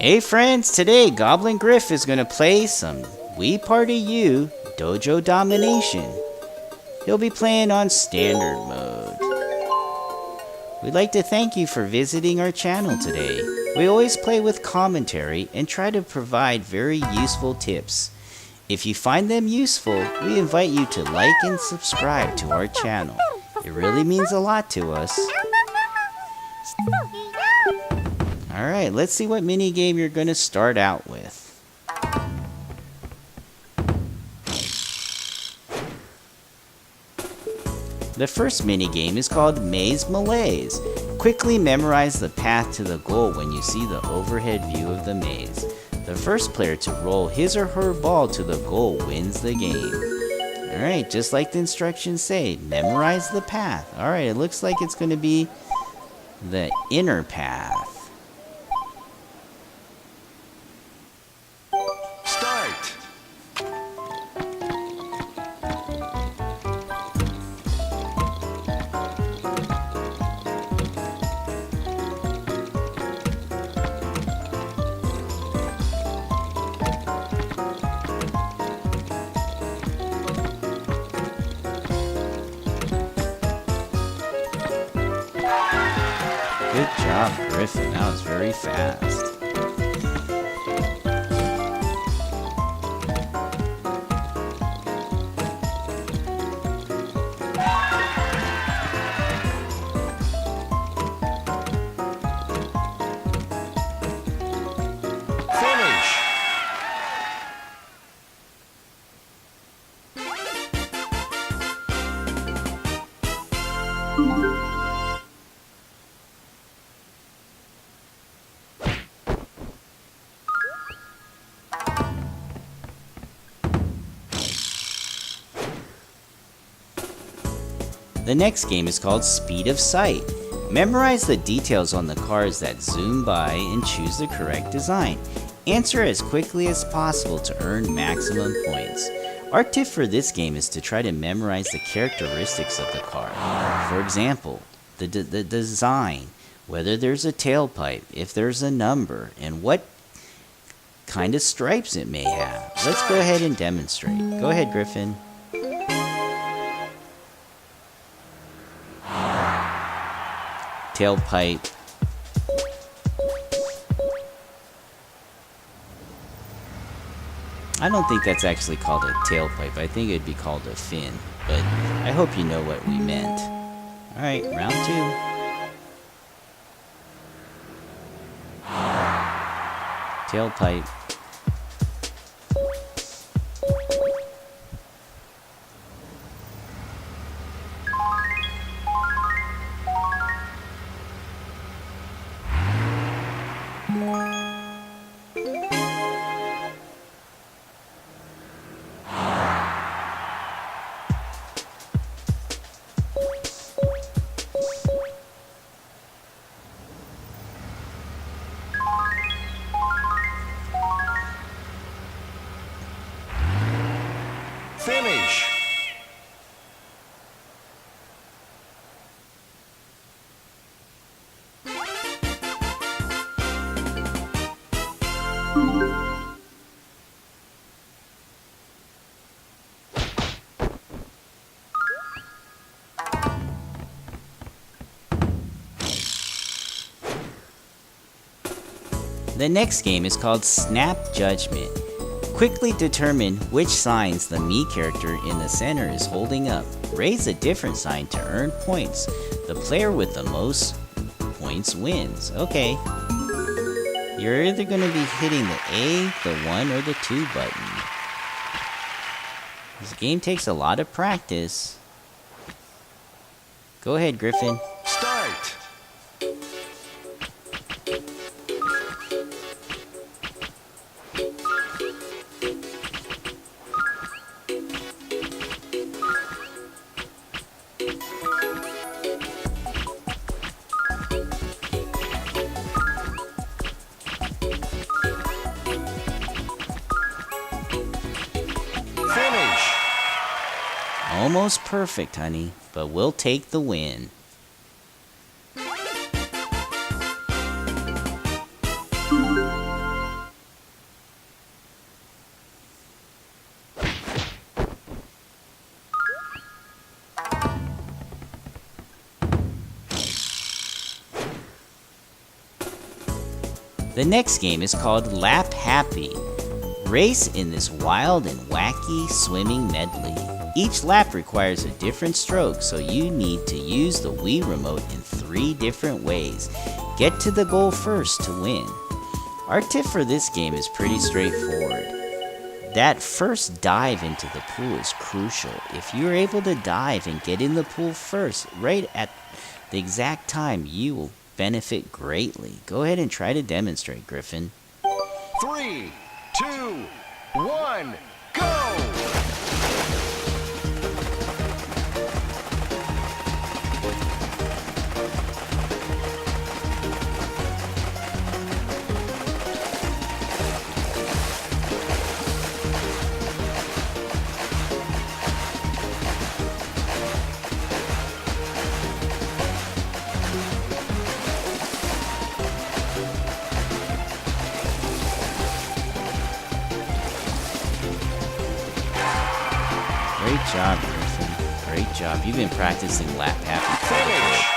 Hey friends, today Goblin Griff is going to play some Wii Party U DOJO Domination. He'll be playing on Standard Mode. We'd like to thank you for visiting our channel today. We always play with commentary and try to provide very useful tips. If you find them useful, we invite you to like and subscribe to our channel. It really means a lot to us. Alright, let's see what minigame you're going to start out with. The first minigame is called Maze Malaise. Quickly memorize the path to the goal when you see the overhead view of the maze. The first player to roll his or her ball to the goal wins the game. Alright, just like the instructions say, memorize the path. Alright, it looks like it's going to be the inner path. Start! Good job, Griffin. That was very fast. Finish! The next game is called Speed of Sight. Memorize the details on the cars that zoom by and choose the correct design. Answer as quickly as possible to earn maximum points. Our tip for this game is to try to memorize the characteristics of the car. For example, the design, whether there's a tailpipe, if there's a number, and what kind of stripes it may have. Let's go ahead and demonstrate. Go ahead, Griffin. Tailpipe. I don't think that's actually called a tailpipe. I think it'd be called a fin. But I hope you know what we meant. Alright, round 2. Tailpipe. Finish! The next game is called Snap Judgment. Quickly determine which signs the me character in the center is holding up. Raise a different sign to earn points. The player with the most points wins. Okay. You're either going to be hitting the A, the 1, or the 2 button. This game takes a lot of practice. Go ahead, Griffin. Start! Finish! Almost perfect, honey, but we'll take the win. The next game is called Lap Happy. Race in this wild and wacky swimming medley. Each lap requires a different stroke, so you need to use the Wii remote in 3 different ways. Get to the goal first to win. Our tip for this game is pretty straightforward. That first dive into the pool is crucial. If you're able to dive and get in the pool first, right at the exact time, you will benefit greatly. Go ahead and try to demonstrate, Griffin. 3, 2, 1, go! Great job, Griffin. Great job. You've been practicing Lap Happy. Finish!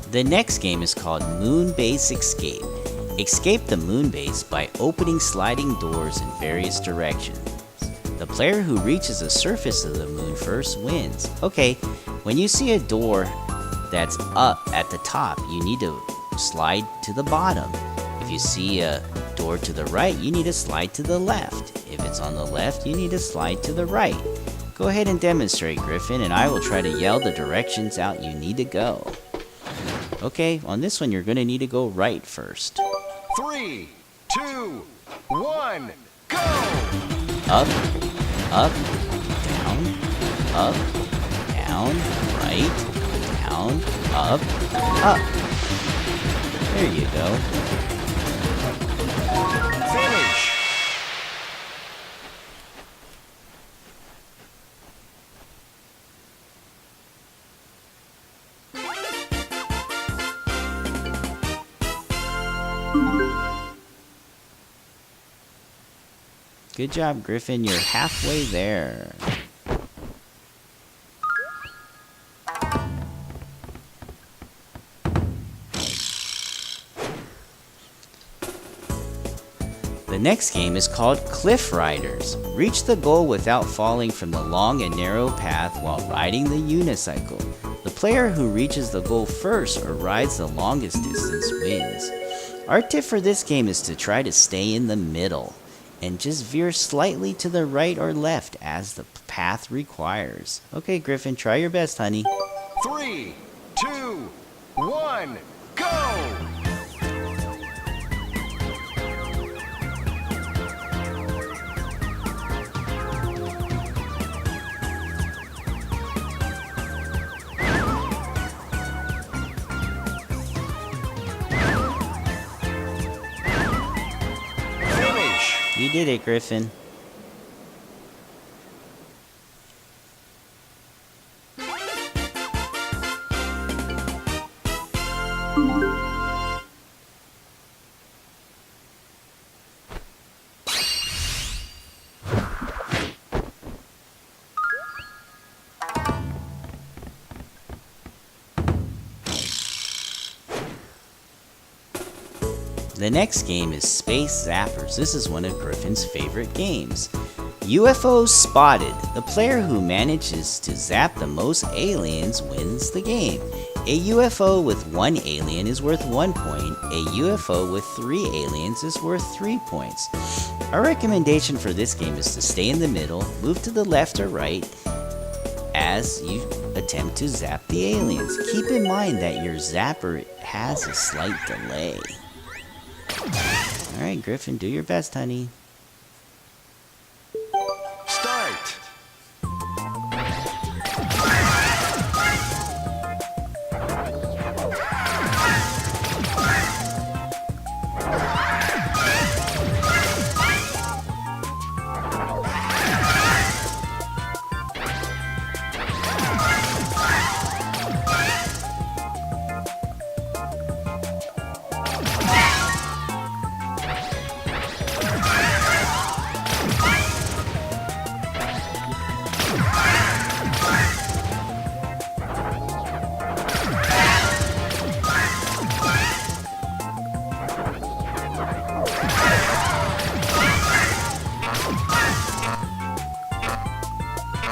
The next game is called Moonbase Escape. Escape the moonbase by opening sliding doors in various directions. The player who reaches the surface of the moon first wins. Okay, when you see a door that's up at the top, you need to slide to the bottom. If you see a door to the right, you need to slide to the left. If it's on the left, you need to slide to the right. Go ahead and demonstrate, Griffin, and I will try to yell the directions out you need to go. Okay, on this one, you're going to need to go right first. 3, 2, 1, go! Up, up, down, up, down, right, down, up, up. There you go. Finish! Good job, Griffin. You're halfway there. The next game is called Cliff Riders. Reach the goal without falling from the long and narrow path while riding the unicycle. The player who reaches the goal first or rides the longest distance wins. Our tip for this game is to try to stay in the middle and just veer slightly to the right or left as the path requires. Okay, Griffin, try your best, honey. 3, 2, 1, go! You did it, Griffin. The next game is Space Zappers. This is one of Griffin's favorite games. UFOs spotted. The player who manages to zap the most aliens wins the game. A UFO with 1 alien is worth 1 point. A UFO with 3 aliens is worth 3 points. Our recommendation for this game is to stay in the middle, move to the left or right as you attempt to zap the aliens. Keep in mind that your zapper has a slight delay. Alright, Griffin, do your best, honey. Start!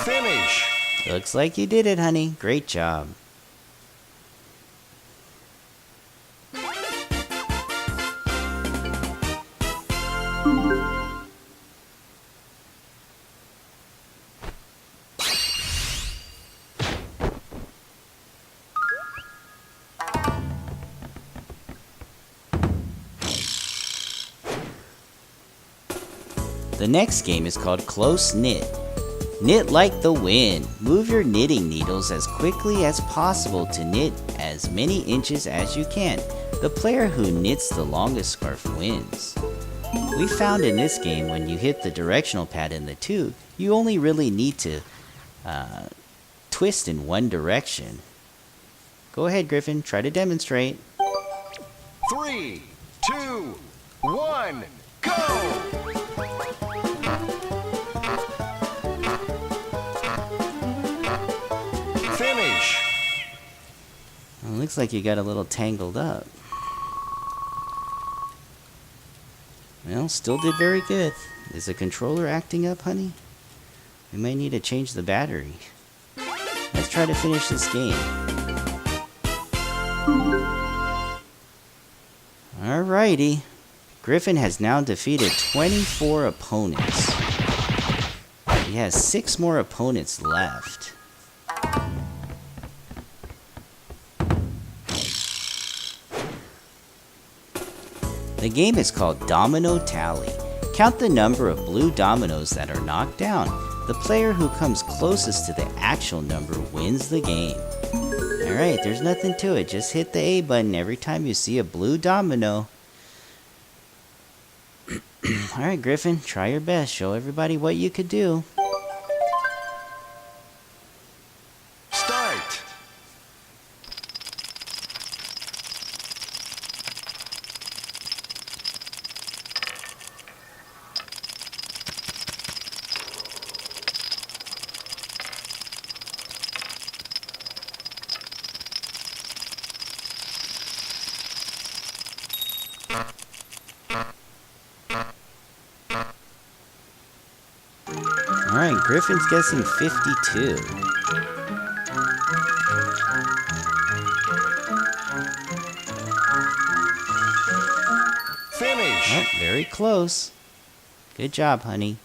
Finish. Looks like you did it, honey. Great job. The next game is called Close Knit. Knit like the wind. Move your knitting needles as quickly as possible to knit as many inches as you can. The player who knits the longest scarf wins. We found in this game when you hit the directional pad in the tube, you only really need to twist in one direction. Go ahead, Griffin, try to demonstrate. 3, 2, 1, go! Finish. Well, looks like you got a little tangled up. Well, still did very good. Is the controller acting up, honey? We might need to change the battery. Let's try to finish this game. Alrighty. Griffin has now defeated 24 opponents. He has 6 more opponents left. The game is called Domino Tally. Count the number of blue dominoes that are knocked down. The player who comes closest to the actual number wins the game. Alright, there's nothing to it. Just hit the A button every time you see a blue domino. Alright, Griffin, try your best. Show everybody what you could do. Start. Alright, Griffin's guessing 52. Finish. Oh, very close. Good job, honey.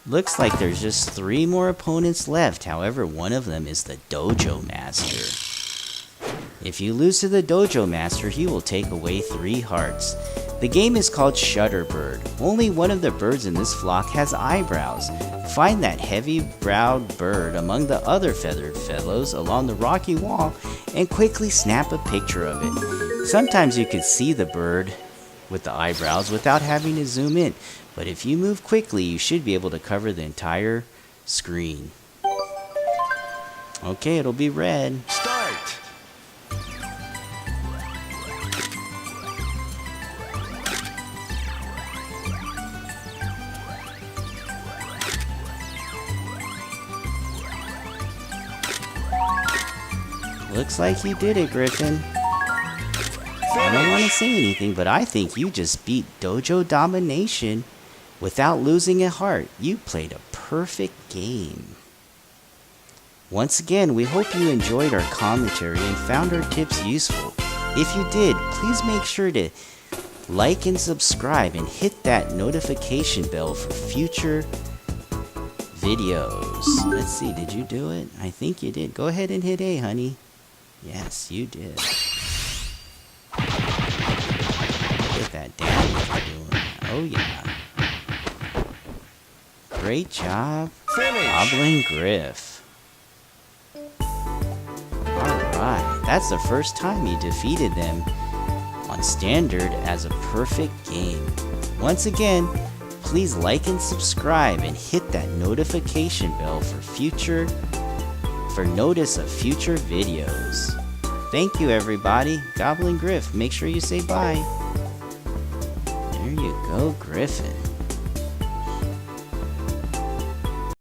Looks like there's just 3 more opponents left. However, one of them is the Dojo Master. If you lose to the Dojo Master, he will take away 3 hearts. The game is called Shutterbird. Only one of the birds in this flock has eyebrows. Find that heavy-browed bird among the other feathered fellows along the rocky wall and quickly snap a picture of it. Sometimes you can see the bird with the eyebrows without having to zoom in, but if you move quickly, you should be able to cover the entire screen. Okay, it'll be red. Start. Looks like you did it, Griffin. I don't want to say anything, but I think you just beat DOJO Domination without losing a heart. You played a perfect game. Once again, we hope you enjoyed our commentary and found our tips useful. If you did, please make sure to like and subscribe and hit that notification bell for future videos. Let's see, did you do it? I think you did. Go ahead and hit A, honey. Yes, you did. Get that damage you're doing. Oh yeah. Great job, Finish. Goblin Griff. Alright, that's the first time you defeated them on Standard as a perfect game. Once again, please like and subscribe and hit that notification bell for notice of future videos. Thank you, everybody. Goblin Griff, make sure you say bye. There you go, Griffin.